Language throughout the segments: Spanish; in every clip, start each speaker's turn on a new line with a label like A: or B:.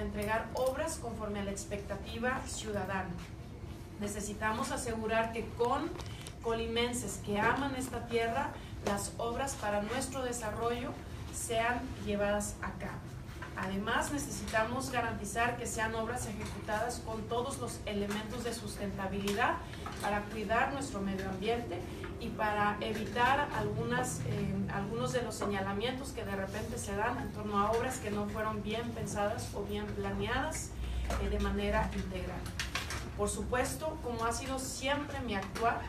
A: para entregar obras conforme a la expectativa ciudadana. Necesitamos asegurar que con colimenses que aman esta tierra, las obras para nuestro desarrollo sean llevadas a cabo. Además, necesitamos garantizar que sean obras ejecutadas con todos los elementos de sustentabilidad para cuidar nuestro medio ambiente y para evitar algunos de los señalamientos que de repente se dan en torno a obras que no fueron bien pensadas o bien planeadas de manera integral. Por supuesto, como ha sido siempre mi actuar,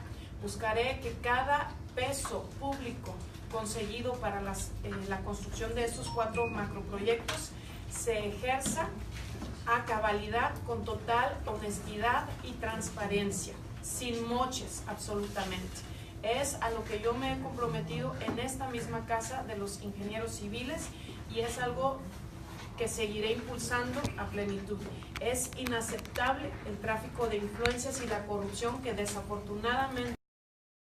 A: buscaré que cada peso público conseguido para la construcción de estos 4 macroproyectos se ejerza a cabalidad, con total honestidad y transparencia, sin moches absolutamente. Es a lo que yo me he comprometido en esta misma Casa de los Ingenieros Civiles y es algo que seguiré impulsando a plenitud. Es inaceptable el tráfico de influencias y la corrupción que desafortunadamente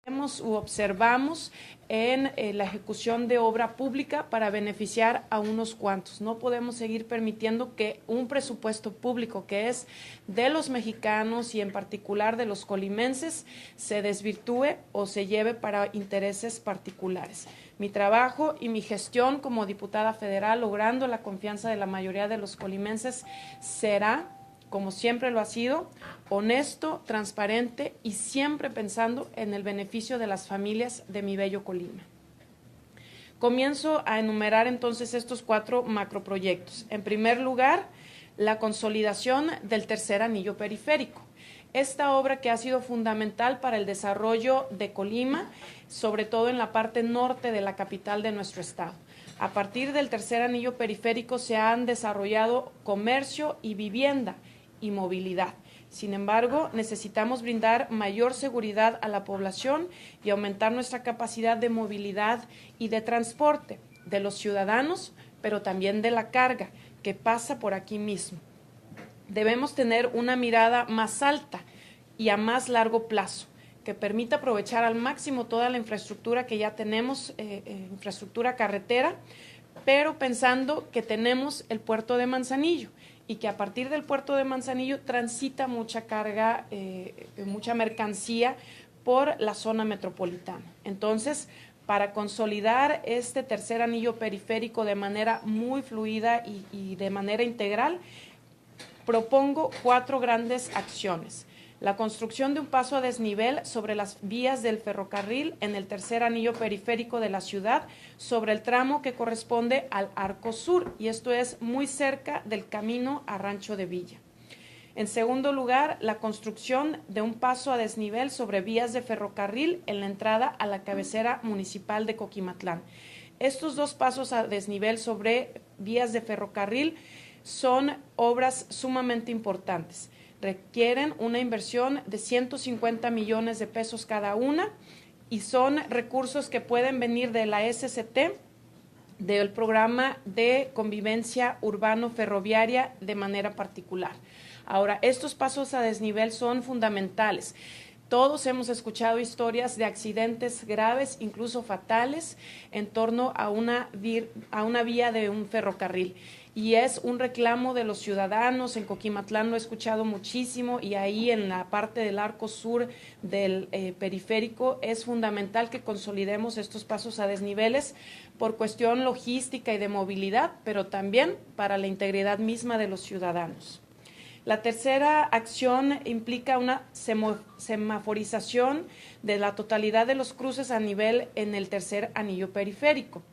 A: vemos u observamos en la ejecución de obra pública para beneficiar a unos cuantos. No podemos seguir permitiendo que un presupuesto público que es de los mexicanos y en particular de los colimenses se desvirtúe o se lleve para intereses particulares. Mi trabajo y mi gestión como diputada federal, logrando la confianza de la mayoría de los colimenses, será, como siempre lo ha sido, honesto, transparente y siempre pensando en el beneficio de las familias de mi bello Colima. Comienzo a enumerar entonces estos 4 macroproyectos. En primer lugar, la consolidación del tercer anillo periférico. Esta obra que ha sido fundamental para el desarrollo de Colima, sobre todo en la parte norte de la capital de nuestro estado. A partir del tercer anillo periférico se han desarrollado comercio y vivienda y movilidad. Sin embargo, necesitamos brindar mayor seguridad a la población y aumentar nuestra capacidad de movilidad y de transporte de los ciudadanos, pero también de la carga que pasa por aquí mismo. Debemos tener una mirada más alta y a más largo plazo, que permita aprovechar al máximo toda la infraestructura que ya tenemos, infraestructura carretera, pero pensando que tenemos el puerto de Manzanillo y que a partir del puerto de Manzanillo transita mucha carga, mucha mercancía por la zona metropolitana. Entonces, para consolidar este tercer anillo periférico de manera muy fluida y de manera integral, propongo 4 grandes acciones. La construcción de un paso a desnivel sobre las vías del ferrocarril en el tercer anillo periférico de la ciudad, sobre el tramo que corresponde al Arco Sur, y esto es muy cerca del camino a Rancho de Villa. En segundo lugar, la construcción de un paso a desnivel sobre vías de ferrocarril en la entrada a la cabecera municipal de Coquimatlán. Estos 2 pasos a desnivel sobre vías de ferrocarril son obras sumamente importantes. Requieren una inversión de 150 millones de pesos cada una y son recursos que pueden venir de la SCT, del programa de convivencia urbano-ferroviaria de manera particular. Ahora, estos pasos a desnivel son fundamentales. Todos hemos escuchado historias de accidentes graves, incluso fatales, en torno a una vía de un ferrocarril. Y es un reclamo de los ciudadanos. En Coquimatlán lo he escuchado muchísimo y ahí en la parte del arco sur del periférico es fundamental que consolidemos estos pasos a desniveles por cuestión logística y de movilidad, pero también para la integridad misma de los ciudadanos. La tercera acción implica una semaforización de la totalidad de los cruces a nivel en el tercer anillo periférico.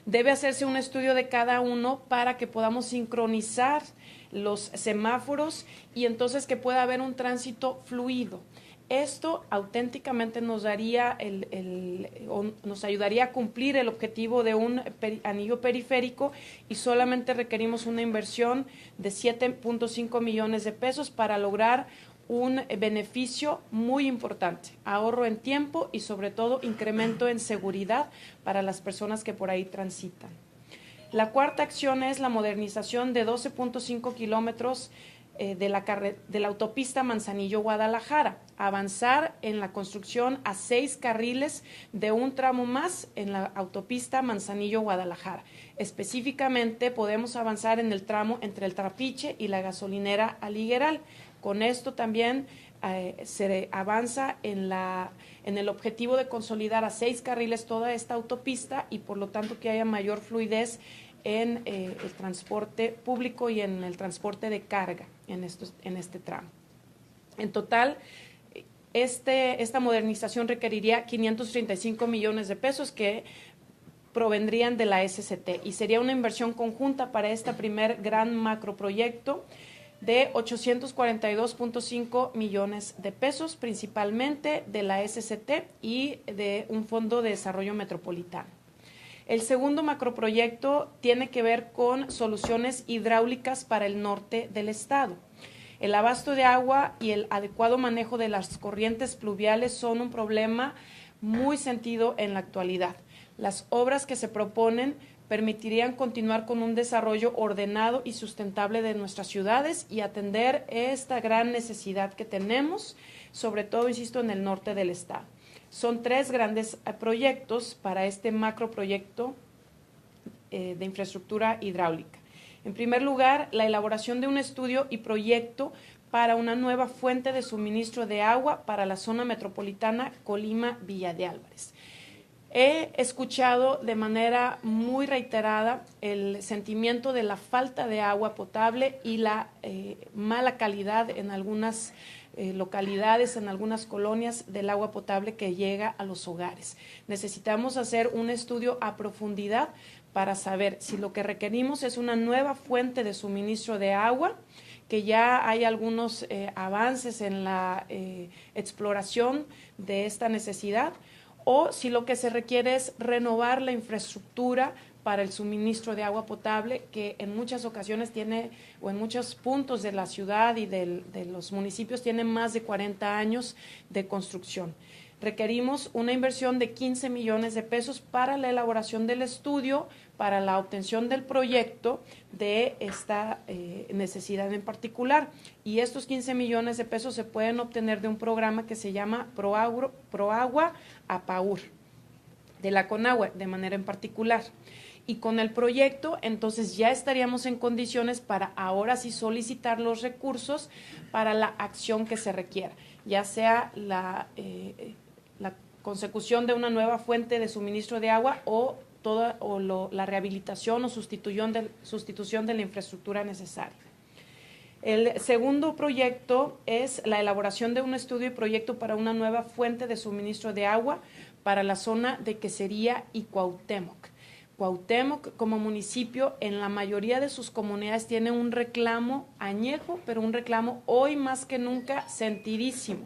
A: Debe hacerse un estudio de cada uno para que podamos sincronizar los semáforos y entonces que pueda haber un tránsito fluido. Esto auténticamente nos daría nos ayudaría a cumplir el objetivo de un anillo periférico y solamente requerimos una inversión de 7.5 millones de pesos para lograr un beneficio muy importante, ahorro en tiempo y sobre todo incremento en seguridad para las personas que por ahí transitan. La cuarta acción es la modernización de 12.5 kilómetros de la autopista Manzanillo-Guadalajara, avanzar en la construcción a 6 carriles de un tramo más en la autopista Manzanillo-Guadalajara. Específicamente podemos avanzar en el tramo entre el Trapiche y la gasolinera Aligueral. Con esto también se avanza en el objetivo de consolidar a 6 carriles toda esta autopista y por lo tanto que haya mayor fluidez en el transporte público y en el transporte de carga en este tramo. En total, esta modernización requeriría 535 millones de pesos que provendrían de la SCT y sería una inversión conjunta para este primer gran macroproyecto de 842.5 millones de pesos, principalmente de la SCT y de un fondo de desarrollo metropolitano. El segundo macroproyecto tiene que ver con soluciones hidráulicas para el norte del estado. El abasto de agua y el adecuado manejo de las corrientes pluviales son un problema muy sentido en la actualidad. Las obras que se proponen permitirían continuar con un desarrollo ordenado y sustentable de nuestras ciudades y atender esta gran necesidad que tenemos, sobre todo, insisto, en el norte del estado. Son 3 grandes proyectos para este macroproyecto de infraestructura hidráulica. En primer lugar, la elaboración de un estudio y proyecto para una nueva fuente de suministro de agua para la zona metropolitana Colima-Villa de Álvarez. He escuchado de manera muy reiterada el sentimiento de la falta de agua potable y la mala calidad en algunas localidades, en algunas colonias del agua potable que llega a los hogares. Necesitamos hacer un estudio a profundidad para saber si lo que requerimos es una nueva fuente de suministro de agua, que ya hay algunos avances en la exploración de esta necesidad, o si lo que se requiere es renovar la infraestructura para el suministro de agua potable, que en muchas ocasiones tiene, o en muchos puntos de la ciudad y de los municipios, tiene más de 40 años de construcción. Requerimos una inversión de 15 millones de pesos para la elaboración del estudio, para la obtención del proyecto de esta necesidad en particular. Y estos 15 millones de pesos se pueden obtener de un programa que se llama Proagua APAUR, de la Conagua, de manera en particular. Y con el proyecto, entonces ya estaríamos en condiciones para ahora sí solicitar los recursos para la acción que se requiera, ya sea la consecución de una nueva fuente de suministro de agua o la rehabilitación o sustitución de la infraestructura necesaria. El segundo proyecto es la elaboración de un estudio y proyecto para una nueva fuente de suministro de agua para la zona de Quesería y Cuauhtémoc. Cuauhtémoc, como municipio, en la mayoría de sus comunidades tiene un reclamo añejo, pero un reclamo hoy más que nunca sentidísimo,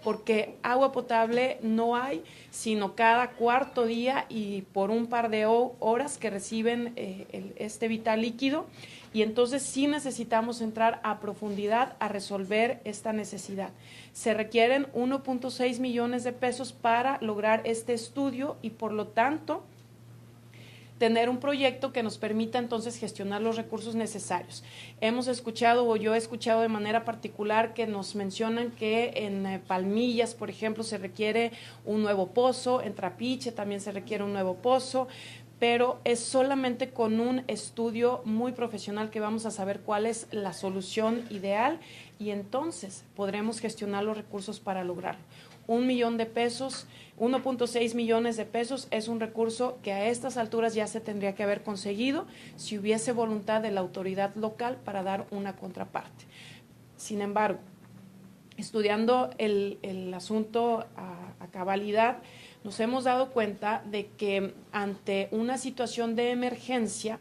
A: porque agua potable no hay, sino cada cuarto día y por un par de horas que reciben este vital líquido, y entonces sí necesitamos entrar a profundidad a resolver esta necesidad. Se requieren 1.6 millones de pesos para lograr este estudio y por lo tanto tener un proyecto que nos permita entonces gestionar los recursos necesarios. Hemos escuchado, o yo he escuchado de manera particular, que nos mencionan que en Palmillas, por ejemplo, se requiere un nuevo pozo, en Trapiche también se requiere un nuevo pozo, pero es solamente con un estudio muy profesional que vamos a saber cuál es la solución ideal y entonces podremos gestionar los recursos para lograrlo. 1 millón de pesos, 1.6 millones de pesos es un recurso que a estas alturas ya se tendría que haber conseguido si hubiese voluntad de la autoridad local para dar una contraparte. Sin embargo, estudiando el asunto a cabalidad, nos hemos dado cuenta de que ante una situación de emergencia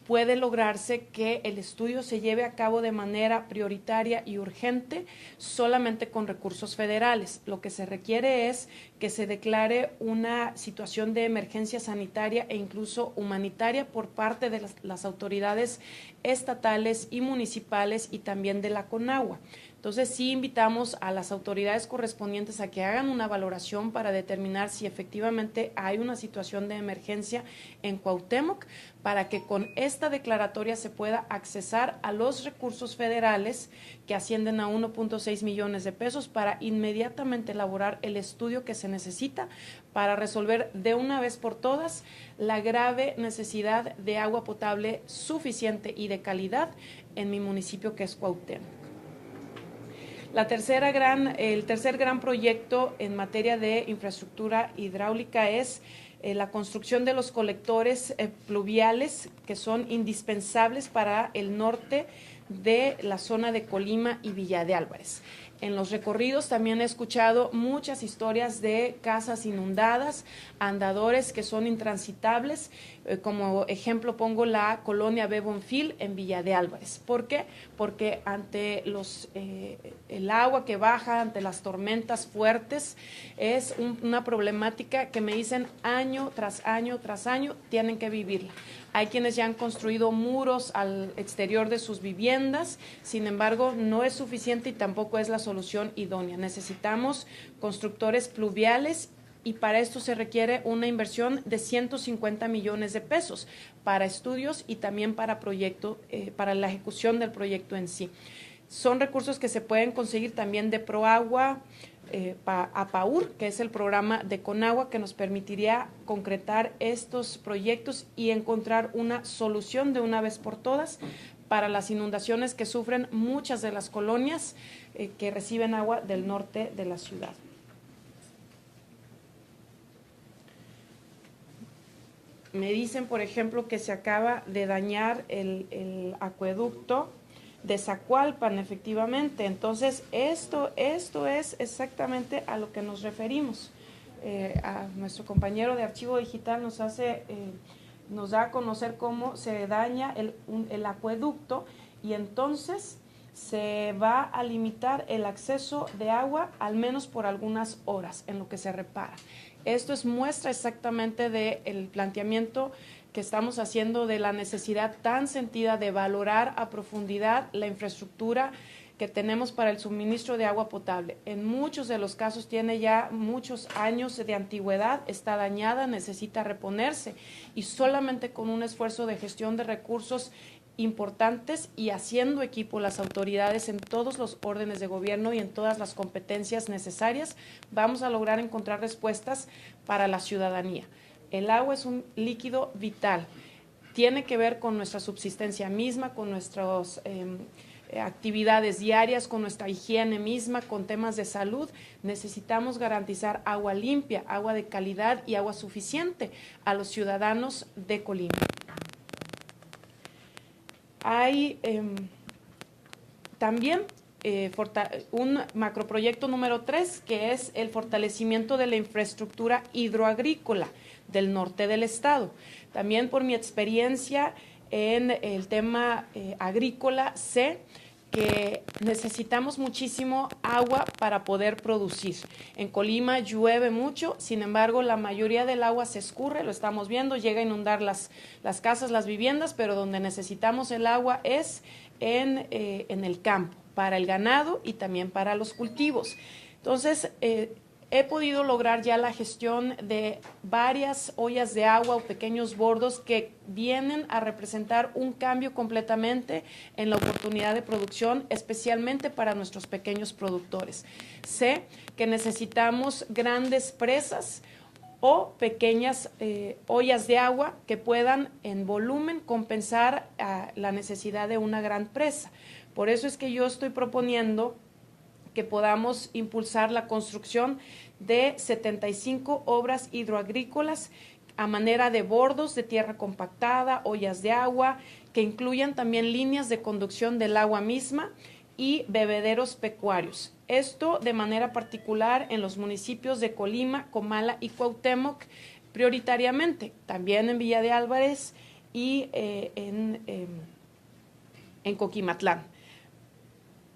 A: puede lograrse que el estudio se lleve a cabo de manera prioritaria y urgente solamente con recursos federales. Lo que se requiere es que se declare una situación de emergencia sanitaria e incluso humanitaria por parte de las autoridades estatales y municipales y también de la Conagua. Entonces sí invitamos a las autoridades correspondientes a que hagan una valoración para determinar si efectivamente hay una situación de emergencia en Cuauhtémoc, para que con esta esta declaratoria se pueda accesar a los recursos federales que ascienden a 1.6 millones de pesos para inmediatamente elaborar el estudio que se necesita para resolver de una vez por todas la grave necesidad de agua potable suficiente y de calidad en mi municipio, que es Cuauhtémoc. El tercer gran proyecto en materia de infraestructura hidráulica es la construcción de los colectores pluviales, que son indispensables para el norte de la zona de Colima y Villa de Álvarez. En los recorridos también he escuchado muchas historias de casas inundadas, andadores que son intransitables. Como ejemplo pongo la colonia Bebonfil en Villa de Álvarez. ¿Por qué? Porque ante el agua que baja, ante las tormentas fuertes, es una problemática que me dicen año tras año tras año tienen que vivirla. Hay quienes ya han construido muros al exterior de sus viviendas, sin embargo, no es suficiente y tampoco es la solución idónea. Necesitamos constructores pluviales y para esto se requiere una inversión de 150 millones de pesos para estudios y también para para la ejecución del proyecto en sí. Son recursos que se pueden conseguir también de Proagua, APAUR, que es el programa de Conagua, que nos permitiría concretar estos proyectos y encontrar una solución de una vez por todas para las inundaciones que sufren muchas de las colonias que reciben agua del norte de la ciudad. Me dicen, por ejemplo, que se acaba de dañar el acueducto de Zacualpan, efectivamente. Entonces, esto es exactamente a lo que nos referimos. A nuestro compañero de Archivo Digital nos da a conocer cómo se daña el acueducto y entonces se va a limitar el acceso de agua al menos por algunas horas en lo que se repara. Esto es muestra exactamente del planteamiento que estamos haciendo de la necesidad tan sentida de valorar a profundidad la infraestructura que tenemos para el suministro de agua potable. En muchos de los casos tiene ya muchos años de antigüedad, está dañada, necesita reponerse y solamente con un esfuerzo de gestión de recursos importantes y haciendo equipo las autoridades en todos los órdenes de gobierno y en todas las competencias necesarias, vamos a lograr encontrar respuestas para la ciudadanía. El agua es un líquido vital, tiene que ver con nuestra subsistencia misma, con nuestras actividades diarias, con nuestra higiene misma, con temas de salud. Necesitamos garantizar agua limpia, agua de calidad y agua suficiente a los ciudadanos de Colima. Hay también un macroproyecto número 3, que es el fortalecimiento de la infraestructura hidroagrícola del norte del estado. También por mi experiencia en el tema agrícola, sé que necesitamos muchísimo agua para poder producir. En Colima llueve mucho, sin embargo, la mayoría del agua se escurre, lo estamos viendo, llega a inundar las casas, las viviendas, pero donde necesitamos el agua es en el campo, para el ganado y también para los cultivos. Entonces, he podido lograr ya la gestión de varias ollas de agua o pequeños bordos que vienen a representar un cambio completamente en la oportunidad de producción, especialmente para nuestros pequeños productores. Sé que necesitamos grandes presas o pequeñas ollas de agua que puedan en volumen compensar la necesidad de una gran presa. Por eso es que yo estoy proponiendo que podamos impulsar la construcción de 75 obras hidroagrícolas a manera de bordos de tierra compactada, ollas de agua, que incluyan también líneas de conducción del agua misma y bebederos pecuarios. Esto de manera particular en los municipios de Colima, Comala y Cuauhtémoc prioritariamente, también en Villa de Álvarez y en Coquimatlán.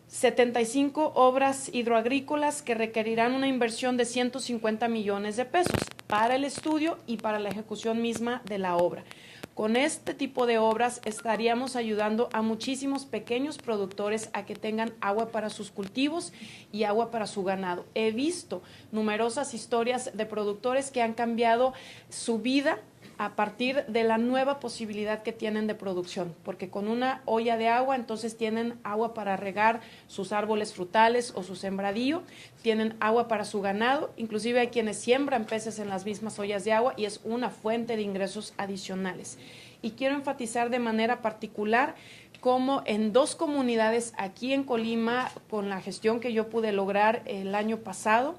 A: 75 obras hidroagrícolas que requerirán una inversión de 150 millones de pesos para el estudio y para la ejecución misma de la obra. Con este tipo de obras estaríamos ayudando a muchísimos pequeños productores a que tengan agua para sus cultivos y agua para su ganado. He visto numerosas historias de productores que han cambiado su vida a partir de la nueva posibilidad que tienen de producción, porque con una olla de agua entonces tienen agua para regar sus árboles frutales o su sembradío, tienen agua para su ganado, inclusive hay quienes siembran peces en las mismas ollas de agua y es una fuente de ingresos adicionales. Y quiero enfatizar de manera particular como en 2 comunidades aquí en Colima, con la gestión que yo pude lograr el año pasado,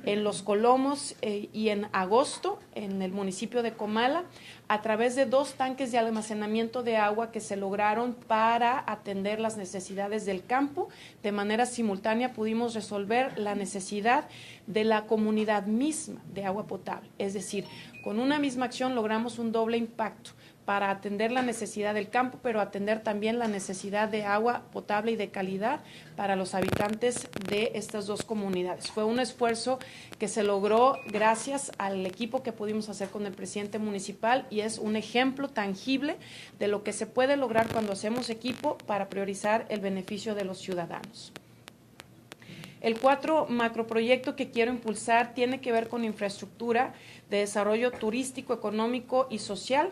A: en Los Colomos y en agosto, en el municipio de Comala, a través de 2 tanques de almacenamiento de agua que se lograron para atender las necesidades del campo, de manera simultánea pudimos resolver la necesidad de la comunidad misma de agua potable. Es decir, con una misma acción logramos un doble impacto para atender la necesidad del campo, pero atender también la necesidad de agua potable y de calidad para los habitantes de estas 2 comunidades. Fue un esfuerzo que se logró gracias al equipo que pudimos hacer con el presidente municipal y es un ejemplo tangible de lo que se puede lograr cuando hacemos equipo para priorizar el beneficio de los ciudadanos. El 4 macroproyecto que quiero impulsar tiene que ver con infraestructura de desarrollo turístico, económico y social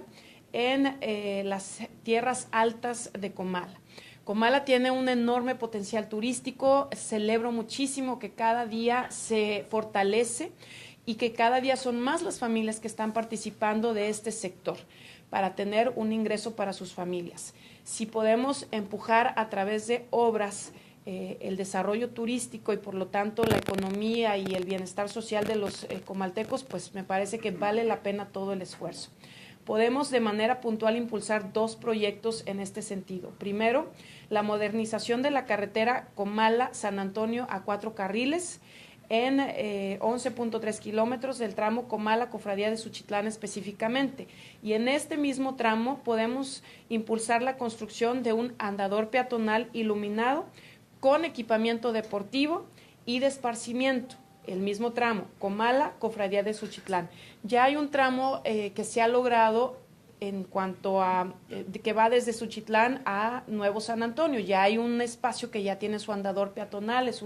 A: en las tierras altas de Comala. Comala tiene un enorme potencial turístico, celebro muchísimo que cada día se fortalece y que cada día son más las familias que están participando de este sector para tener un ingreso para sus familias. Si podemos empujar a través de obras el desarrollo turístico y por lo tanto la economía y el bienestar social de los comaltecos, pues me parece que vale la pena todo el esfuerzo. Podemos de manera puntual impulsar 2 proyectos en este sentido. Primero, la modernización de la carretera Comala-San Antonio a 4 carriles en 11.3 kilómetros del tramo Comala-Cofradía de Suchitlán específicamente. Y en este mismo tramo podemos impulsar la construcción de un andador peatonal iluminado con equipamiento deportivo y de esparcimiento. El mismo tramo, Comala, Cofradía de Suchitlán. Ya hay un tramo que se ha logrado en cuanto a que va desde Suchitlán a Nuevo San Antonio. Ya hay un espacio que ya tiene su andador peatonal, es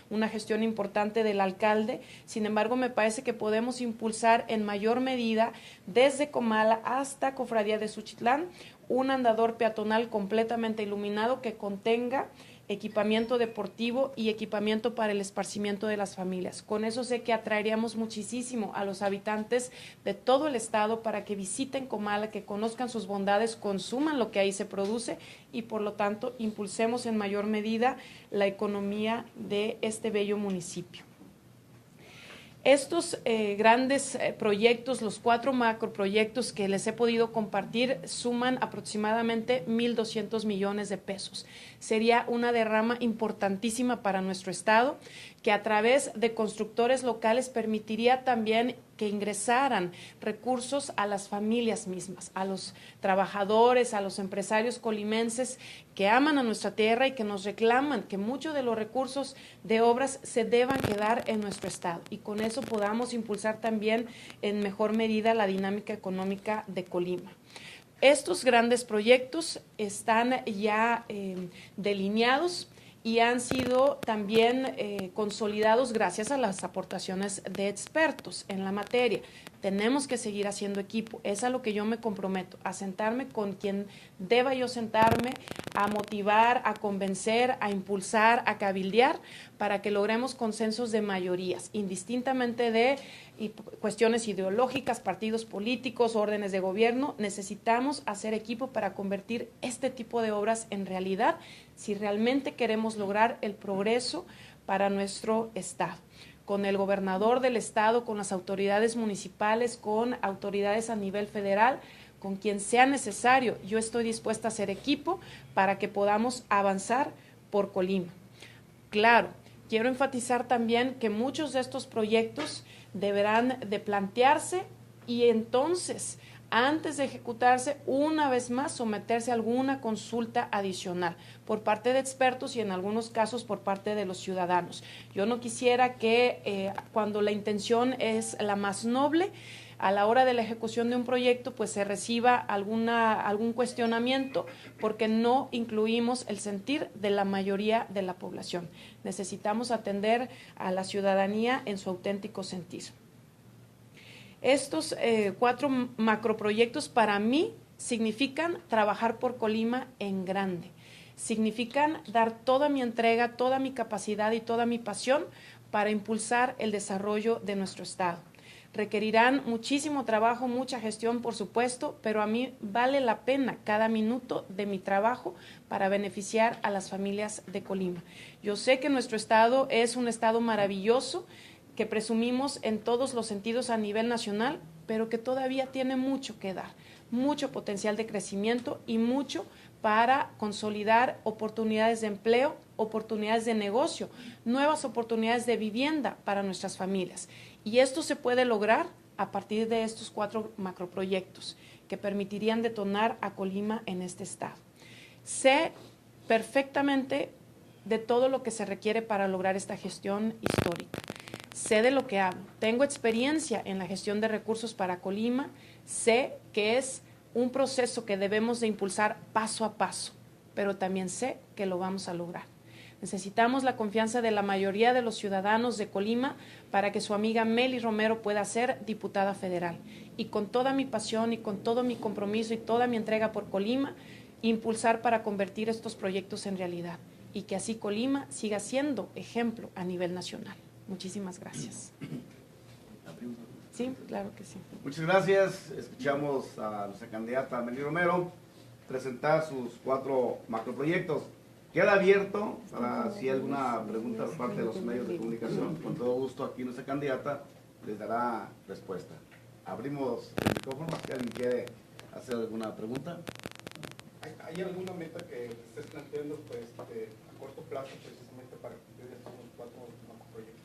A: una gestión importante del alcalde. Sin embargo, me parece que podemos impulsar en mayor medida desde Comala hasta Cofradía de Suchitlán un andador peatonal completamente iluminado que contenga equipamiento deportivo y equipamiento para el esparcimiento de las familias. Con eso sé que atraeríamos muchísimo a los habitantes de todo el estado para que visiten Comala, que conozcan sus bondades, consuman lo que ahí se produce y por lo tanto impulsemos en mayor medida la economía de este bello municipio. Estos grandes proyectos, los 4 macroproyectos que les he podido compartir, suman aproximadamente 1,200 millones de pesos. Sería una derrama importantísima para nuestro estado, que a través de constructores locales permitiría también que ingresaran recursos a las familias mismas, a los trabajadores, a los empresarios colimenses que aman a nuestra tierra y que nos reclaman que muchos de los recursos de obras se deban quedar en nuestro estado y con eso podamos impulsar también en mejor medida la dinámica económica de Colima. Estos grandes proyectos están ya delineados y han sido también consolidados gracias a las aportaciones de expertos en la materia. Tenemos que seguir haciendo equipo, es a lo que yo me comprometo, a sentarme con quien deba yo sentarme, a motivar, a convencer, a impulsar, a cabildear, para que logremos consensos de mayorías, indistintamente de cuestiones ideológicas, partidos políticos, órdenes de gobierno. Necesitamos hacer equipo para convertir este tipo de obras en realidad si realmente queremos lograr el progreso para nuestro estado. Con el gobernador del estado, con las autoridades municipales, con autoridades a nivel federal, con quien sea necesario, yo estoy dispuesta a hacer equipo para que podamos avanzar por Colima. Claro, quiero enfatizar también que muchos de estos proyectos deberán de plantearse y entonces, antes de ejecutarse, una vez más someterse a alguna consulta adicional por parte de expertos y en algunos casos por parte de los ciudadanos. Yo no quisiera que cuando la intención es la más noble, a la hora de la ejecución de un proyecto, pues se reciba algún cuestionamiento porque no incluimos el sentir de la mayoría de la población. Necesitamos atender a la ciudadanía en su auténtico sentir. Estos 4 macroproyectos para mí significan trabajar por Colima en grande. Significan dar toda mi entrega, toda mi capacidad y toda mi pasión para impulsar el desarrollo de nuestro estado. Requerirán muchísimo trabajo, mucha gestión, por supuesto, pero a mí vale la pena cada minuto de mi trabajo para beneficiar a las familias de Colima. Yo sé que nuestro estado es un estado maravilloso, que presumimos en todos los sentidos a nivel nacional, pero que todavía tiene mucho que dar, mucho potencial de crecimiento y mucho para consolidar oportunidades de empleo, oportunidades de negocio, nuevas oportunidades de vivienda para nuestras familias. Y esto se puede lograr a partir de estos 4 macroproyectos que permitirían detonar a Colima en este estado. Sé perfectamente de todo lo que se requiere para lograr esta gestión histórica. Sé de lo que hablo. Tengo experiencia en la gestión de recursos para Colima. Sé que es un proceso que debemos de impulsar paso a paso, pero también sé que lo vamos a lograr. Necesitamos la confianza de la mayoría de los ciudadanos de Colima para que su amiga Meli Romero pueda ser diputada federal. Y con toda mi pasión y con todo mi compromiso y toda mi entrega por Colima, impulsar para convertir estos proyectos en realidad y que así Colima siga siendo ejemplo a nivel nacional. Muchísimas gracias. Sí, claro que sí.
B: Muchas gracias. Escuchamos a nuestra candidata Meli Romero presentar sus 4 macroproyectos. Queda abierto para si hay alguna pregunta por parte de los medios de comunicación. Con todo gusto aquí nuestra candidata les dará respuesta. Abrimos el micrófono si alguien quiere hacer alguna pregunta.
C: ¿Hay alguna meta que estés planteando pues, a corto plazo precisamente para cumplir estos 4 macroproyectos?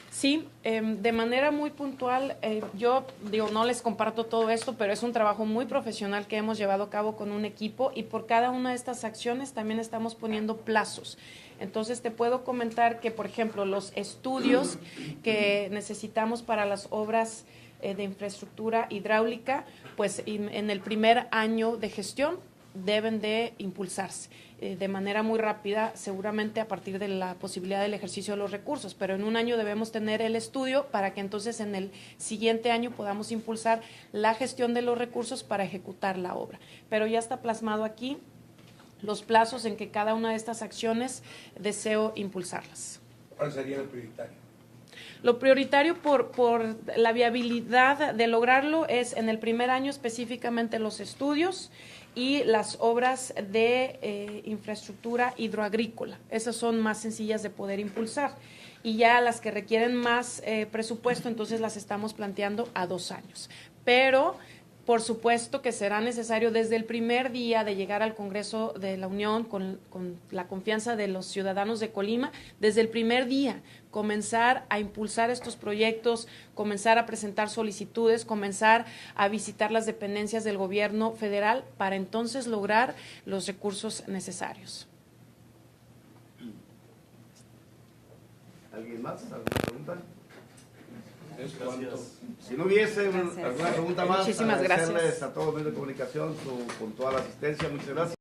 A: Sí, de manera muy puntual, yo digo, no les comparto todo esto, pero es un trabajo muy profesional que hemos llevado a cabo con un equipo y por cada una de estas acciones también estamos poniendo plazos. Entonces te puedo comentar que, por ejemplo, los estudios que necesitamos para las obras de infraestructura hidráulica, pues en el primer año de gestión deben de impulsarse de manera muy rápida, seguramente a partir de la posibilidad del ejercicio de los recursos, pero en un año debemos tener el estudio para que entonces en el siguiente año podamos impulsar la gestión de los recursos para ejecutar la obra. Pero ya está plasmado aquí los plazos en que cada una de estas acciones deseo impulsarlas.
C: ¿Cuál sería el prioritario?
A: Lo prioritario por la viabilidad de lograrlo es en el primer año específicamente los estudios y las obras de infraestructura hidroagrícola. Esas son más sencillas de poder impulsar. Y ya las que requieren más presupuesto, entonces las estamos planteando a 2 años. Pero por supuesto que será necesario desde el primer día de llegar al Congreso de la Unión con la confianza de los ciudadanos de Colima, desde el primer día comenzar a impulsar estos proyectos, comenzar a presentar solicitudes, comenzar a visitar las dependencias del gobierno federal para entonces lograr los recursos necesarios.
B: ¿Alguien más? ¿Alguna pregunta?
C: Gracias.
B: Si no hubiese alguna pregunta más,
A: Muchísimas
B: agradecerles
A: gracias
B: a todos los medios de comunicación con toda la asistencia. Muchas gracias.